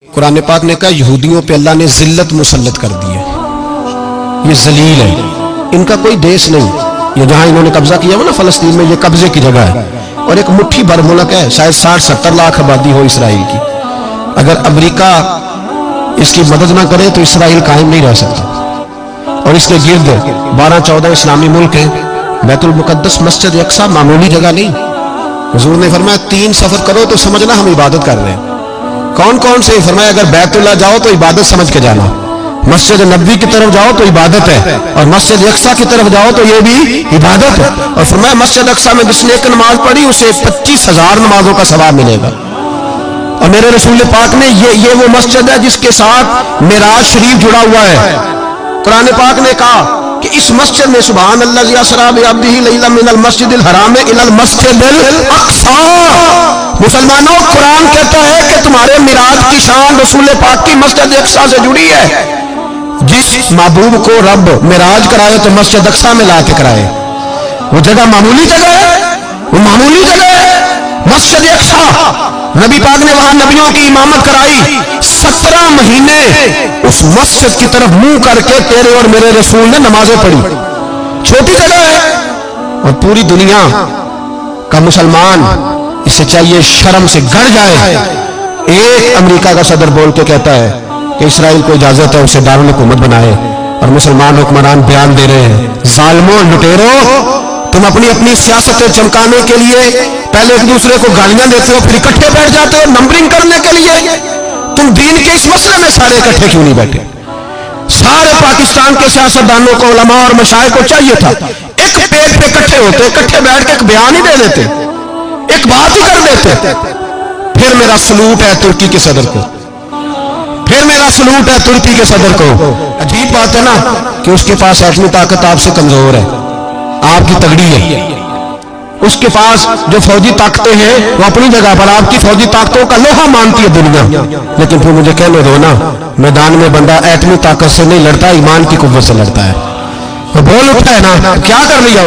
कुरान पाक ने कहा यहूदियों पे अल्लाह ने जिल्लत मुसल्लत कर दी है, ये जलील है, इनका कोई देश नहीं। ये जहां इन्होंने कब्जा किया हुआ ना फलस्तीन में, ये कब्जे की जगह है और एक मुट्ठी भर मुल्क है, शायद 60-70 लाख आबादी हो इसराइल की। अगर अमेरिका इसकी मदद ना करे तो इसराइल कायम नहीं रह सकता। और इसके गिर्द 12-14 इस्लामी मुल्क हैं। बैतुल मुकद्दस मस्जिद अक्सा मामूली जगह नहीं। हुजूर ने फरमाया 3 सफर करो तो समझना हम इबादत कर रहे हैं। कौन कौन से? फरमाया अगर बैतुल्लाह जाओ तो इबादत समझ के जाना, मस्जिद नबी की तरफ जाओ तो इबादत है, और मस्जिद अक्सा की तरफ जाओ तो ये भी इबादत है। और फरमाया मस्जिद अक्सा में जिसने एक नमाज पढ़ी उसे 25,000 नमाजों का सवाब मिलेगा। और मेरे रसूल पाक ने ये वो मस्जिद है जिसके साथ मिराज शरीफ जुड़ा हुआ है। कुरान पाक ने कहा कि इस मस्जिद में सुभान अल्लाह ज़ी अस्रा बिअब्दिही लैला मिनल मस्जिदिल हराम इलल मस्जिदिल अक्सा। मुसलमानों, कुरान कहता है कि तुम्हारे मिराज की शान रसूल पाक की मस्जिद अक्सा से जुड़ी है। जिस महबूब को रब मिराज कराए तो मस्जिद अक्सा में लाके कराए। वो जगह मामूली जगह है, वो मामूली जगह है मस्जिद अक्सा। नबी पाक ने वहां नबियों की इमामत कराई। 17 महीने उस मस्जिद की तरफ मुंह करके तेरे और मेरे रसूल ने नमाजें पढ़ी। छोटी जगह है और पूरी दुनिया का मुसलमान इसे चाहिए शर्म से गड़ जाए। एक अमेरिका का सदर बोल के कहता है कि इसराइल को इजाजत है उसे दारुल हुकूमत बनाए, और मुसलमान हुक्मरान बयान दे रहे हैं जालिमों लुटेरो, तुम अपनी अपनी सियासतें चमकाने के लिए पहले एक दूसरे को गालियां देते हो, फिर इकट्ठे बैठ जाते हो नंबरिंग करने के लिए। तुम दीन के इस मसले में सारे इकट्ठे क्यों नहीं बैठे? सारे पाकिस्तान के सियासतदानों को, उलमा और मशाइख को चाहिए था एक पेज पे इकट्ठे होते, इकट्ठे बैठ के एक बयान ही दे देते, एक बात ही कर देते। फिर मेरा सलूट है तुर्की के सदर को, फिर मेरा सलूट है तुर्की के सदर को। अजीब बात है ना कि उसके पास एटमी ताकत आपसे कमजोर है, आपकी तगड़ी है। उसके पास जो फौजी ताकतें हैं वो अपनी जगह पर आपकी फौजी ताकतों का लोहा मानती है दुनिया। लेकिन फिर मुझे कहने दो ना, मैदान में बंदा एटमी ताकत से नहीं लड़ता, ईमान की कुव्वत से लड़ता है। वो बोल उठा है ना, क्या कर लिया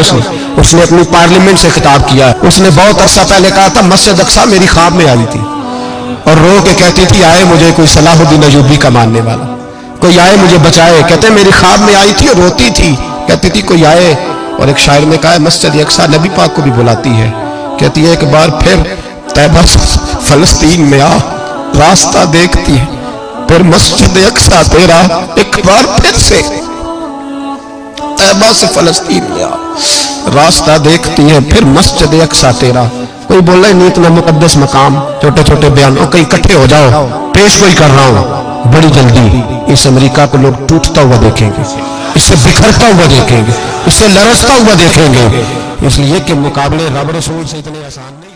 उसने अपनी पार्लियामेंट से खिताब किया। उसने बहुत अरसा पहले कहा था मस्जिद अक्सा मेरी ख्वाब में आई थी और रो के कहती थी आए मुझे कोई सलाहुद्दीन अयूबी का मानने वाला, कोई आए मुझे बचाए। कहते मेरी ख्वाब में आई थी और रोती थी, कहती थी कोई आए। और एक शायर ने कहा मस्जिद अक्सा नबी पाक को भी बुलाती है, कहती है एक बार फिर तैबा फलस्तीन में आ, रास्ता देखती है फिर मस्जिद अक्सा तेरा, एक बार फिर से तैबा से फलस्तीन में आ, रास्ता देखती है फिर मस्जिद अक्सा तेरा। कोई बोल रहा है नीत ना मुकद्दस मकाम, छोटे छोटे बयान, और कहीं इकट्ठे हो जाओ, पेश कोई कर रहा हूं। बड़ी जल्दी इस अमेरिका को लोग टूटता हुआ देखेंगे, इससे बिखरता हुआ देखेंगे, इससे लरसता हुआ देखेंगे, इसलिए कि मुकाबले रब रसूल से इतने आसान नहीं।